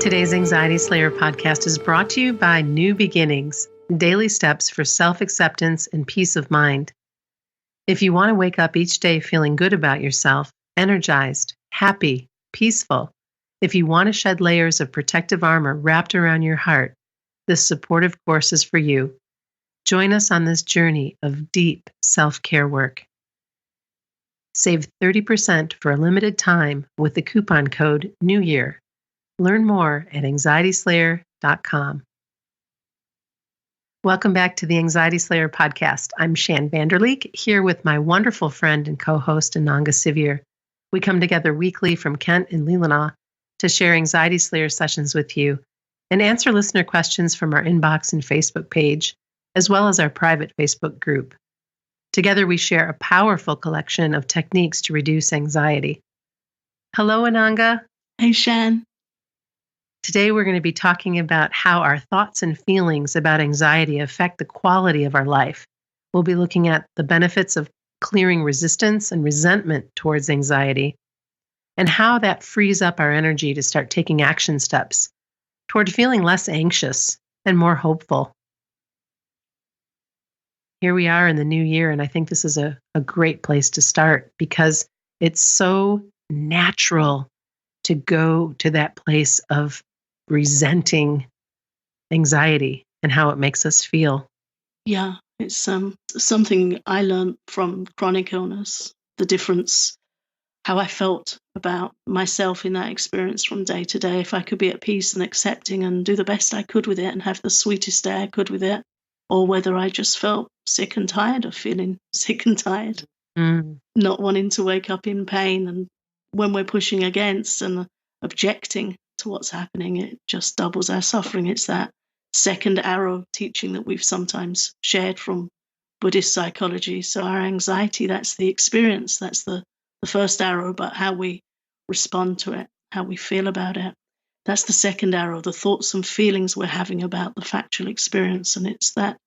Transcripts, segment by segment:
Today's Anxiety Slayer podcast is brought to you by New Beginnings, daily steps for self-acceptance and peace of mind. If you want to wake up each day feeling good about yourself, energized, happy, peaceful, if you want to shed layers of protective armor wrapped around your heart, this supportive course is for you. Join us on this journey of deep self-care work. Save 30% for a limited time with the coupon code NEWYEAR. Learn more at anxietyslayer.com. Welcome back to the Anxiety Slayer podcast. I'm Shan Vanderleek, here with my wonderful friend and co-host Ananga Sivyer. We come together weekly from Kent and Leelanau to share Anxiety Slayer sessions with you and answer listener questions from our inbox and Facebook page, as well as our private Facebook group. Together we share a powerful collection of techniques to reduce anxiety. Hello, Ananga. Hey, Shan. Today, we're going to be talking about how our thoughts and feelings about anxiety affect the quality of our life. We'll be looking at the benefits of clearing resistance and resentment towards anxiety, and how that frees up our energy to start taking action steps toward feeling less anxious and more hopeful. Here we are in the new year, and I think this is a great place to start because it's so natural to go to that place of resenting anxiety and how it makes us feel. Yeah, it's something I learned from chronic illness, the difference, how I felt about myself in that experience from day to day. If I could be at peace and accepting and do the best I could with it and have the sweetest day I could with it, or whether I just felt sick and tired of feeling sick and tired, not wanting to wake up in pain. And when we're pushing against and objecting to what's happening, it just doubles our suffering. It's that second arrow teaching that we've sometimes shared from Buddhist psychology. So our anxiety, that's the experience, that's the first arrow, but how we respond to it, how we feel about it, that's the second arrow, the thoughts and feelings we're having about the factual experience. And it's that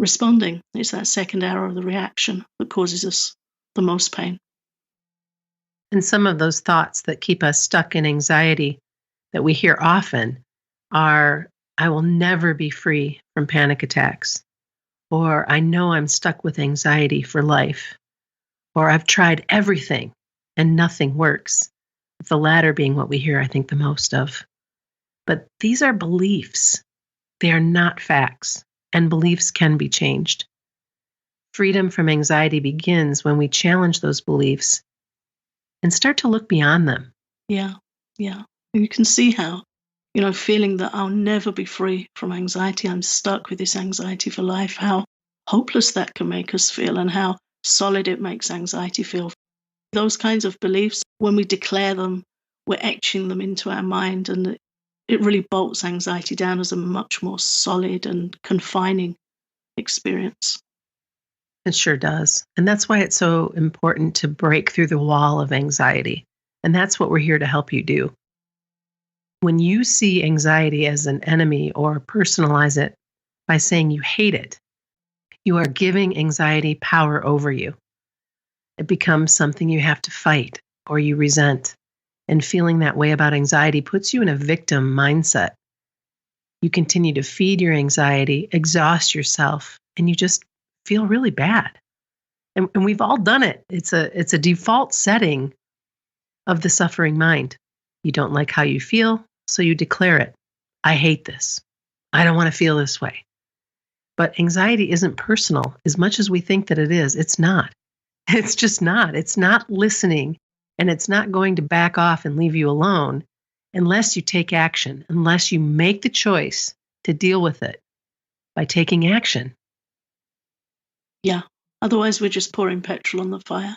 responding, it's that second arrow, the reaction, that causes us the most pain. And some of those thoughts that keep us stuck in anxiety that we hear often are, I will never be free from panic attacks, or I know I'm stuck with anxiety for life, or I've tried everything and nothing works. The latter being what we hear, I think, the most of. But these are beliefs. They are not facts, and beliefs can be changed. Freedom from anxiety begins when we challenge those beliefs and start to look beyond them. Yeah. You can see how, feeling that I'll never be free from anxiety, I'm stuck with this anxiety for life, how hopeless that can make us feel and how solid it makes anxiety feel. Those kinds of beliefs, when we declare them, we're etching them into our mind, and it really bolts anxiety down as a much more solid and confining experience. It sure does. And that's why it's so important to break through the wall of anxiety. And that's what we're here to help you do. When you see anxiety as an enemy or personalize it by saying you hate it, you are giving anxiety power over you. It becomes something you have to fight or you resent. And feeling that way about anxiety puts you in a victim mindset. You continue to feed your anxiety, exhaust yourself, and you just feel really bad. And we've all done it. It's a default setting of the suffering mind. You don't like how you feel, so you declare it. I hate this. I don't want to feel this way. But anxiety isn't personal as much as we think that it is. It's not. It's just not. It's not listening, and it's not going to back off and leave you alone unless you take action, unless you make the choice to deal with it by taking action. Yeah. Otherwise, we're just pouring petrol on the fire.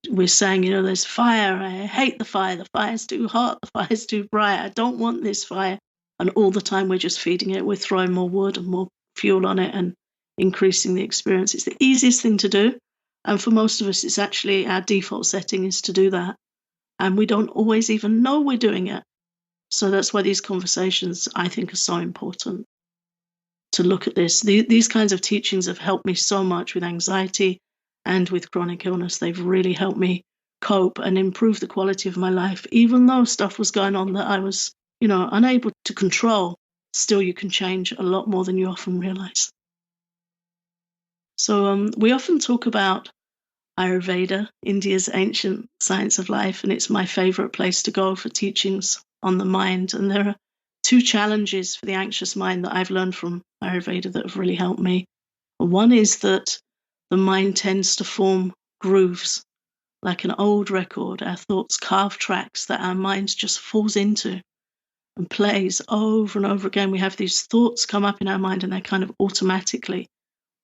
We're saying, there's fire. I hate the fire. The fire's too hot. The fire's too bright. I don't want this fire. And all the time we're just feeding it. We're throwing more wood and more fuel on it and increasing the experience. It's the easiest thing to do. And for most of us, it's actually our default setting is to do that. And we don't always even know we're doing it. So that's why these conversations, I think, are so important. To look at this. These kinds of teachings have helped me so much with anxiety and with chronic illness. They've really helped me cope and improve the quality of my life, even though stuff was going on that I was unable to control, still you can change a lot more than you often realize. So we often talk about Ayurveda, India's ancient science of life, and it's my favorite place to go for teachings on the mind. And there are two challenges for the anxious mind that I've learned from Ayurveda that have really helped me. One is that the mind tends to form grooves, like an old record. Our thoughts carve tracks that our mind just falls into and plays over and over again. We have these thoughts come up in our mind and they're kind of automatically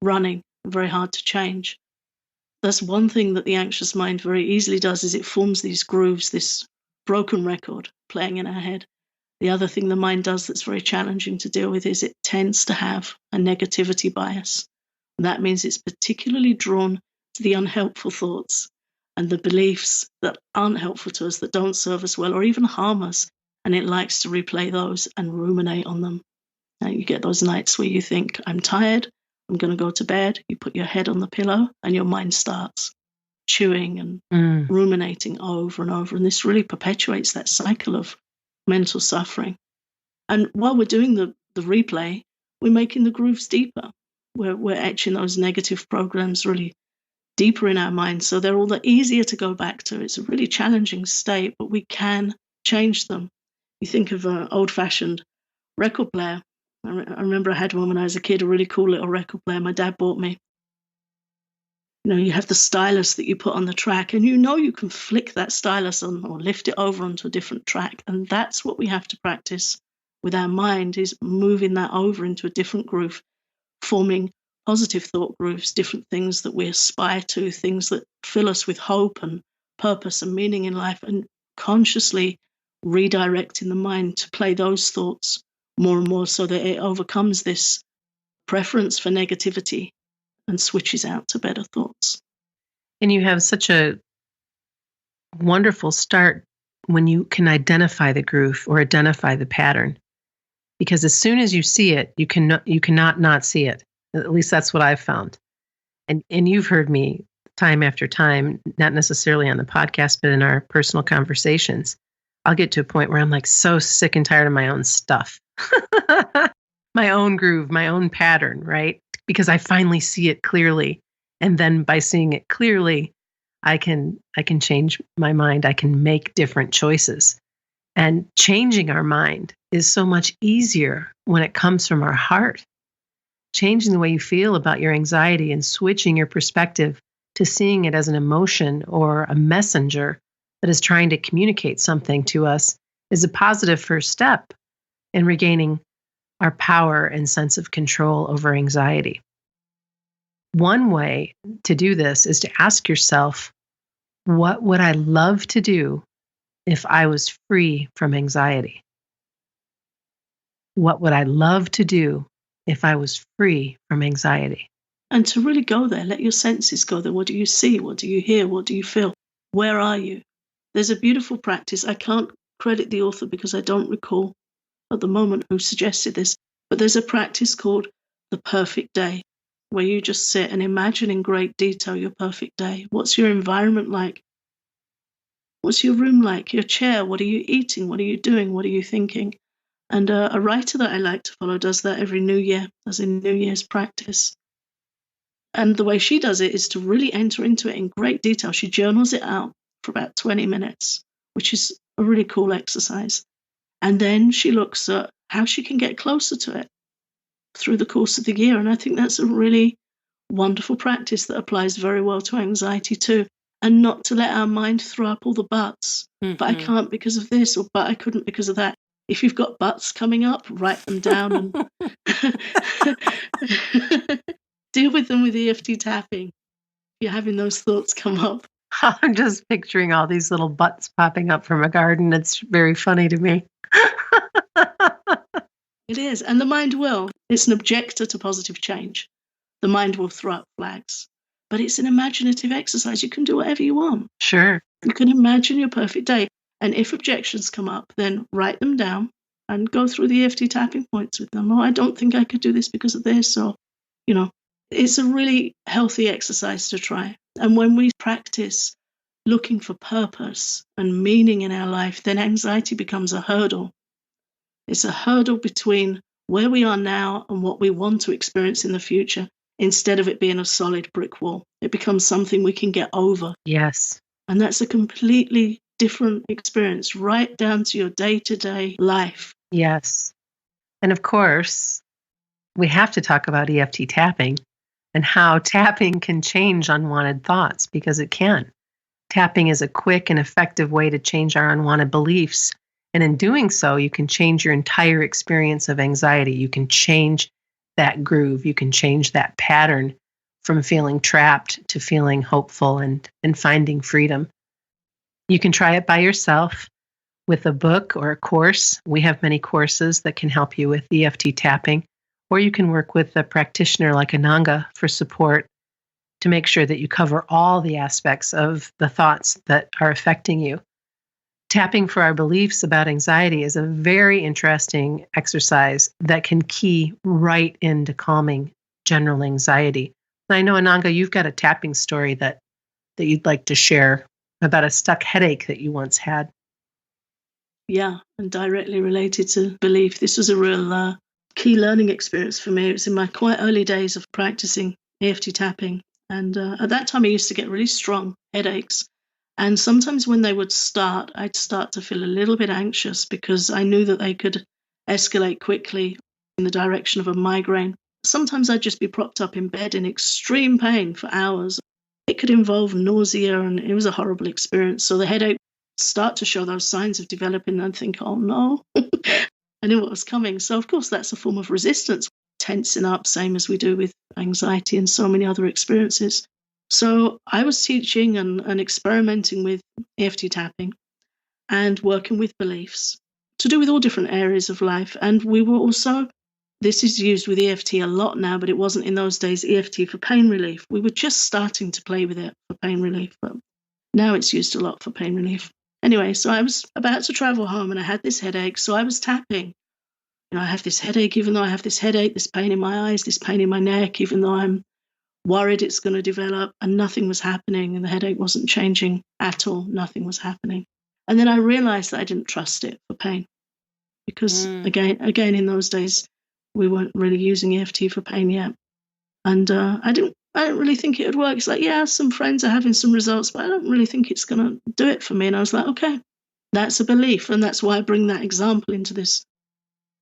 running, very hard to change. That's one thing that the anxious mind very easily does, is it forms these grooves, this broken record playing in our head. The other thing the mind does that's very challenging to deal with is it tends to have a negativity bias. And that means it's particularly drawn to the unhelpful thoughts and the beliefs that aren't helpful to us, that don't serve us well or even harm us. And it likes to replay those and ruminate on them. Now you get those nights where you think, I'm tired, I'm going to go to bed. You put your head on the pillow and your mind starts chewing and ruminating over and over. And this really perpetuates that cycle of mental suffering. And while we're doing the replay, we're making the grooves deeper. We're etching those negative programs really deeper in our minds. So they're all the easier to go back to. It's a really challenging state, but we can change them. You think of an old-fashioned record player. I remember I had one when I was a kid, a really cool little record player my dad bought me. You have the stylus that you put on the track, and you can flick that stylus on or lift it over onto a different track. And that's what we have to practice with our mind, is moving that over into a different groove, forming positive thought grooves, different things that we aspire to, things that fill us with hope and purpose and meaning in life, and consciously redirecting the mind to play those thoughts more and more so that it overcomes this preference for negativity and switches out to better thoughts. And you have such a wonderful start when you can identify the groove or identify the pattern. Because as soon as you see it, you cannot not see it. At least that's what I've found. And you've heard me time after time, not necessarily on the podcast, but in our personal conversations. I'll get to a point where I'm like so sick and tired of my own stuff. My own groove, my own pattern, right? Because I finally see it clearly. And then by seeing it clearly, I can change my mind. I can make different choices. And changing our mind is so much easier when it comes from our heart. Changing the way you feel about your anxiety and switching your perspective to seeing it as an emotion or a messenger that is trying to communicate something to us is a positive first step in regaining our power and sense of control over anxiety. One way to do this is to ask yourself, what would I love to do if I was free from anxiety? What would I love to do if I was free from anxiety? And to really go there, let your senses go there. What do you see? What do you hear? What do you feel? Where are you? There's a beautiful practice. I can't credit the author because I don't recall at the moment who suggested this, but there's a practice called the perfect day, where you just sit and imagine in great detail your perfect day. What's your environment like? What's your room like? Your chair? What are you eating? What are you doing? What are you thinking? And a writer that I like to follow does that every New Year, as in New Year's practice. And the way she does it is to really enter into it in great detail. She journals it out for about 20 minutes, which is a really cool exercise. And then she looks at how she can get closer to it through the course of the year. And I think that's a really wonderful practice that applies very well to anxiety too. And not to let our mind throw up all the buts. But I can't because of this, or but I couldn't because of that. If you've got buts coming up, write them down and deal with them with EFT tapping. If you're having those thoughts come up. I'm just picturing all these little butts popping up from a garden. It's very funny to me. It is. And the mind will. It's an objector to positive change. The mind will throw up flags. But it's an imaginative exercise. You can do whatever you want. Sure. You can imagine your perfect day. And if objections come up, then write them down and go through the EFT tapping points with them. Oh, I don't think I could do this because of this. Or, it's a really healthy exercise to try. And when we practice looking for purpose and meaning in our life, then anxiety becomes a hurdle. It's a hurdle between where we are now and what we want to experience in the future. Instead of it being a solid brick wall, it becomes something we can get over. Yes. And that's a completely different experience, right down to your day-to-day life. Yes. And of course, we have to talk about EFT tapping and how tapping can change unwanted thoughts, because it can. Tapping is a quick and effective way to change our unwanted beliefs. And in doing so, you can change your entire experience of anxiety. You can change that groove. You can change that pattern from feeling trapped to feeling hopeful and finding freedom. You can try it by yourself with a book or a course. We have many courses that can help you with EFT tapping, or you can work with a practitioner like Ananga for support to make sure that you cover all the aspects of the thoughts that are affecting you. Tapping for our beliefs about anxiety is a very interesting exercise that can key right into calming general anxiety. And I know, Ananga, you've got a tapping story that you'd like to share about a stuck headache that you once had. Yeah, and directly related to belief. This was a real key learning experience for me. It was in my quite early days of practicing EFT tapping. And at that time, I used to get really strong headaches. And sometimes when they would start, I'd start to feel a little bit anxious because I knew that they could escalate quickly in the direction of a migraine. Sometimes I'd just be propped up in bed in extreme pain for hours. It could involve nausea, and it was a horrible experience. So the headache start to show those signs of developing and think, oh no, I knew what was coming. So, of course, that's a form of resistance, tensing up, same as we do with anxiety and so many other experiences. So, I was teaching and experimenting with EFT tapping and working with beliefs to do with all different areas of life. And we were also, this is used with EFT a lot now, but it wasn't in those days EFT for pain relief. We were just starting to play with it for pain relief, but now it's used a lot for pain relief. Anyway, so I was about to travel home and I had this headache, so I was tapping. I have this headache, even though I have this headache, this pain in my eyes, this pain in my neck, even though I'm worried it's going to develop, and nothing was happening, and the headache wasn't changing at all. Nothing was happening. And then I realized that I didn't trust it for pain because, again, in those days, we weren't really using EFT for pain yet. And I didn't really think it would work. It's like, yeah, some friends are having some results, but I don't really think it's going to do it for me. And I was like, okay, that's a belief. And that's why I bring that example into this.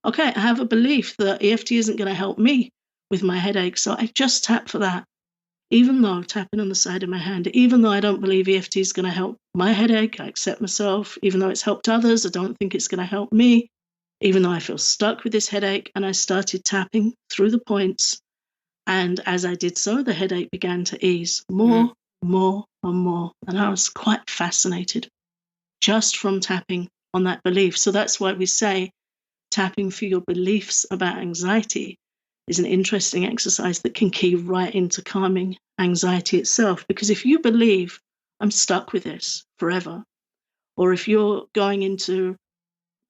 Okay, I have a belief that EFT isn't going to help me with my headache. So I just tap for that, even though tapping on the side of my hand, even though I don't believe EFT is going to help my headache, I accept myself. Even though it's helped others, I don't think it's going to help me. Even though I feel stuck with this headache, and I started tapping through the points. And as I did so, the headache began to ease more, more, and more. And I was quite fascinated just from tapping on that belief. So that's why we say tapping for your beliefs about anxiety is an interesting exercise that can key right into calming anxiety itself. Because if you believe, I'm stuck with this forever, or if you're going into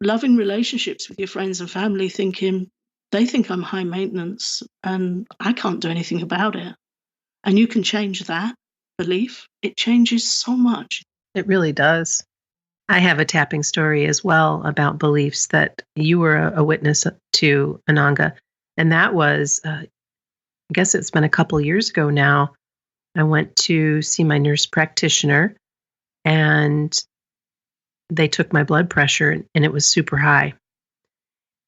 loving relationships with your friends and family thinking, they think I'm high maintenance and I can't do anything about it, and you can change that belief, it changes so much. It really does. I have a tapping story as well about beliefs that you were a witness to, Ananga. And that was, I guess it's been a couple years ago now. I went to see my nurse practitioner and they took my blood pressure and it was super high.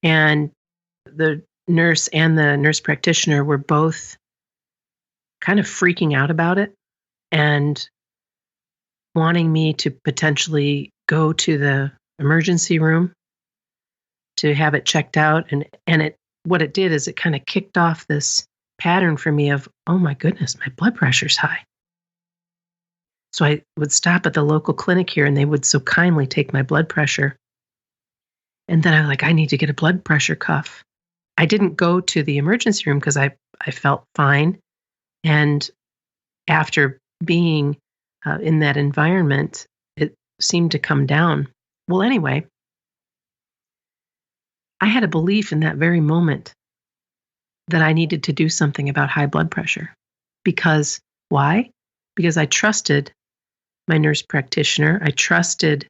And the nurse and the nurse practitioner were both kind of freaking out about it and wanting me to potentially go to the emergency room to have it checked out. And it what it did is it kind of kicked off this pattern for me of, oh my goodness, my blood pressure's high. So I would stop at the local clinic here and they would so kindly take my blood pressure. And then I need to get a blood pressure cuff. I didn't go to the emergency room because I felt fine. And after being in that environment, it seemed to come down. Well, anyway, I had a belief in that very moment that I needed to do something about high blood pressure. Because why? Because I trusted my nurse practitioner. I trusted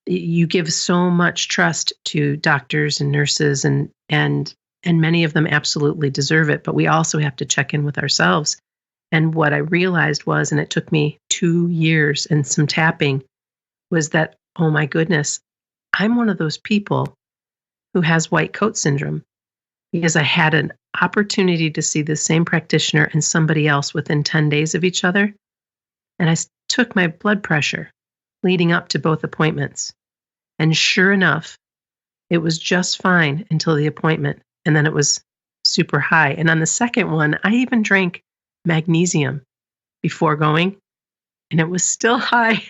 You give so much trust to doctors and nurses, and many of them absolutely deserve it, but we also have to check in with ourselves. And what I realized was, and it took me 2 years and some tapping, was that, oh my goodness, I'm one of those people who has white coat syndrome because I had an opportunity to see the same practitioner and somebody else within 10 days of each other. And took my blood pressure leading up to both appointments. And sure enough, it was just fine until the appointment. And then it was super high. And on the second one, I even drank magnesium before going, and it was still high.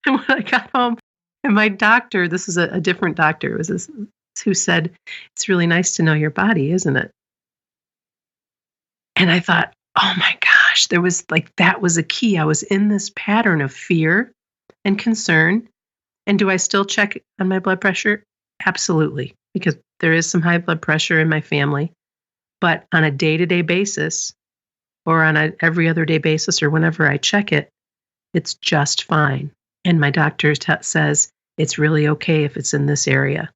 And when I got home, and my doctor, this is a different doctor, it was this, who said, "It's really nice to know your body, isn't it?" And I thought, oh my gosh, there was like, that was a key. I was in this pattern of fear and concern. And do I still check on my blood pressure? Absolutely, because there is some high blood pressure in my family. But on a day-to-day basis, or on a every other day basis, or whenever I check it, it's just fine. And my doctor says it's really okay if it's in this area.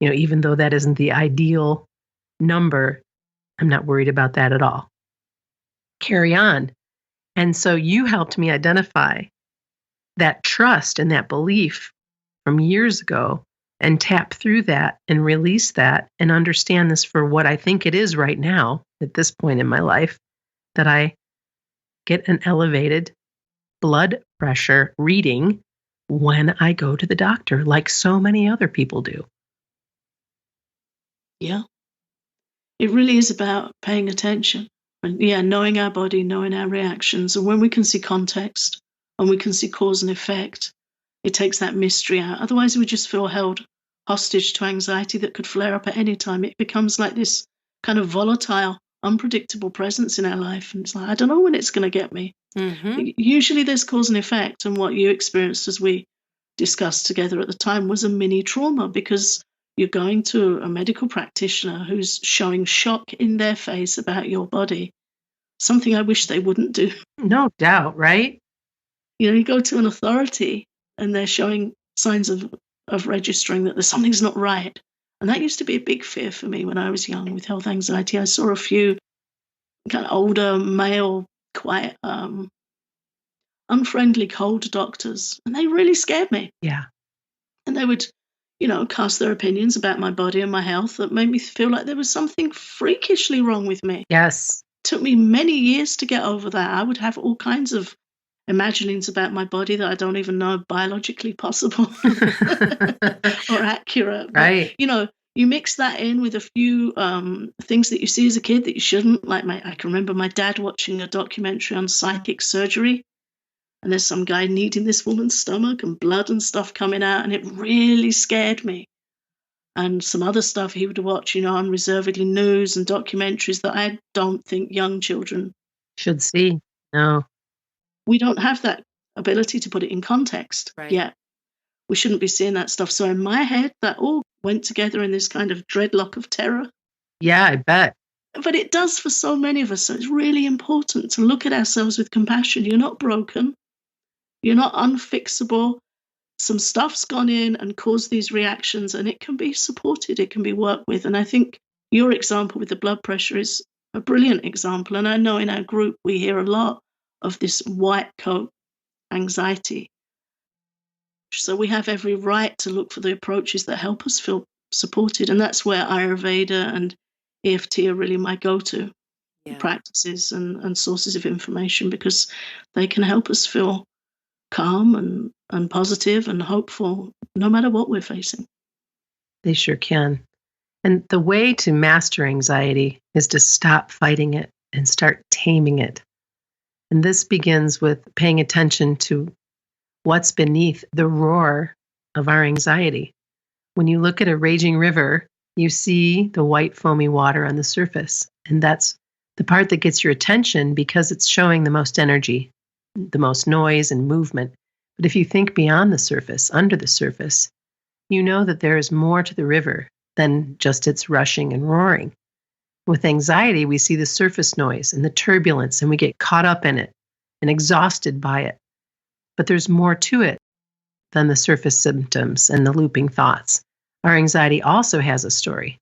Even though that isn't the ideal number, I'm not worried about that at all. Carry on. And so you helped me identify that trust and that belief from years ago and tap through that and release that and understand this for what I think it is right now at this point in my life, that I get an elevated blood pressure reading when I go to the doctor, like so many other people do. Yeah. It really is about paying attention and, yeah, knowing our body, knowing our reactions. And when we can see context and we can see cause and effect, it takes that mystery out. Otherwise, we just feel held hostage to anxiety that could flare up at any time. It becomes like this kind of volatile, unpredictable presence in our life. And it's like, I don't know when it's going to get me. Mm-hmm. Usually there's cause and effect. And what you experienced, as we discussed together at the time, was a mini trauma, because you're going to a medical practitioner who's showing shock in their face about your body, something I wish they wouldn't do. No doubt, right? You go to an authority and they're showing signs of registering that there's something's not right. And that used to be a big fear for me when I was young with health anxiety. I saw a few kind of older male, quite unfriendly, cold doctors, and they really scared me. Yeah. And they would, cast their opinions about my body and my health that made me feel like there was something freakishly wrong with me. Yes. It took me many years to get over that. I would have all kinds of imaginings about my body that I don't even know are biologically possible or accurate. But, Right. you mix that in with a few things that you see as a kid that you shouldn't. Like I can remember my dad watching a documentary on psychic surgery, and there's some guy kneading this woman's stomach and blood and stuff coming out, and it really scared me. And some other stuff he would watch, unreservedly news and documentaries that I don't think young children. Should see. No. We don't have that ability to put it in context Right. yet. We shouldn't be seeing that stuff. So in my head, that all went together in this kind of dreadlock of terror. Yeah, I bet. But it does for so many of us. So it's really important to look at ourselves with compassion. You're not broken. You're not unfixable. Some stuff's gone in and caused these reactions, and it can be supported. It can be worked with. And I think your example with the blood pressure is a brilliant example. And I know in our group, we hear a lot of this white coat anxiety. So we have every right to look for the approaches that help us feel supported. And that's where Ayurveda and EFT are really my go-to practices and sources of information, because they can help us feel calm and positive and hopeful no matter what we're facing. They sure can. And the way to master anxiety is to stop fighting it and start taming it. And this begins with paying attention to what's beneath the roar of our anxiety. When you look at a raging river, you see the white foamy water on the surface. And that's the part that gets your attention because it's showing the most energy, the most noise and movement. But if you think beyond the surface, under the surface, you know that there is more to the river than just its rushing and roaring. With anxiety, we see the surface noise and the turbulence, and we get caught up in it and exhausted by it. But there's more to it than the surface symptoms and the looping thoughts. Our anxiety also has a story,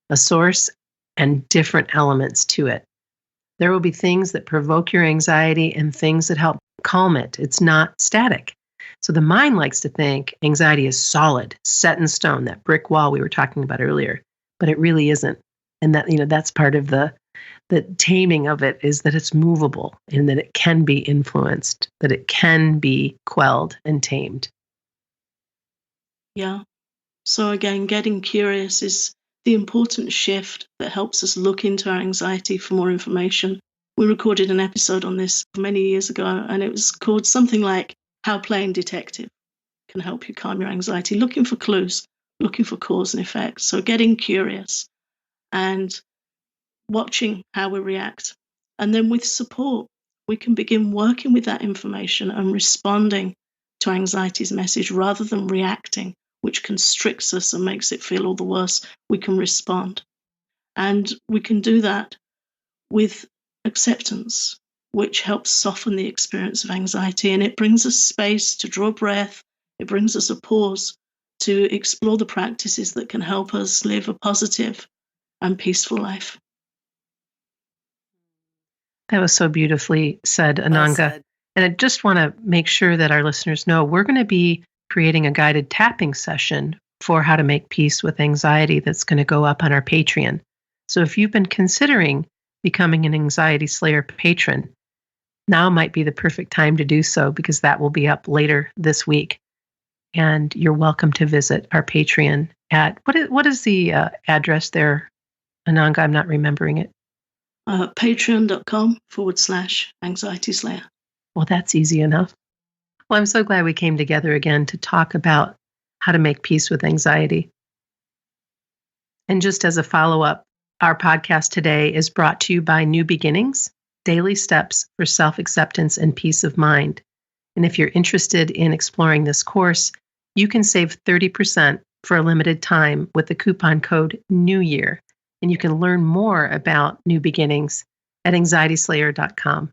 a source, and different elements to it. There will be things that provoke your anxiety and things that help calm it. It's not static. So the mind likes to think anxiety is solid, set in stone, that brick wall we were talking about earlier, but it really isn't. And that's part of the taming of it, is that it's movable and that it can be influenced, that it can be quelled and tamed. Yeah. So again, getting curious is the important shift that helps us look into our anxiety for more information. We recorded an episode on this many years ago, and it was called something like How Playing Detective Can Help You Calm Your Anxiety, looking for clues, looking for cause and effect. So getting curious and watching how we react. And then with support, we can begin working with that information and responding to anxiety's message rather than reacting, which constricts us and makes it feel all the worse. We can respond. And we can do that with acceptance, which helps soften the experience of anxiety. And it brings us space to draw breath. It brings us a pause to explore the practices that can help us live a positive and peaceful life. That was so beautifully said, Ananga. And I just want to make sure that our listeners know we're going to be creating a guided tapping session for how to make peace with anxiety that's going to go up on our Patreon. So if you've been considering becoming an Anxiety Slayer patron, now might be the perfect time to do so, because that will be up later this week. And you're welcome to visit our Patreon at, what is the address there, Ananga? I'm not remembering it. Patreon.com/Anxiety Slayer. Well, that's easy enough. Well, I'm so glad we came together again to talk about how to make peace with anxiety. And just as a follow-up, our podcast today is brought to you by New Beginnings, Daily Steps for Self-Acceptance and Peace of Mind. And if you're interested in exploring this course, you can save 30% for a limited time with the coupon code NEWYEAR. And you can learn more about New Beginnings at anxietyslayer.com.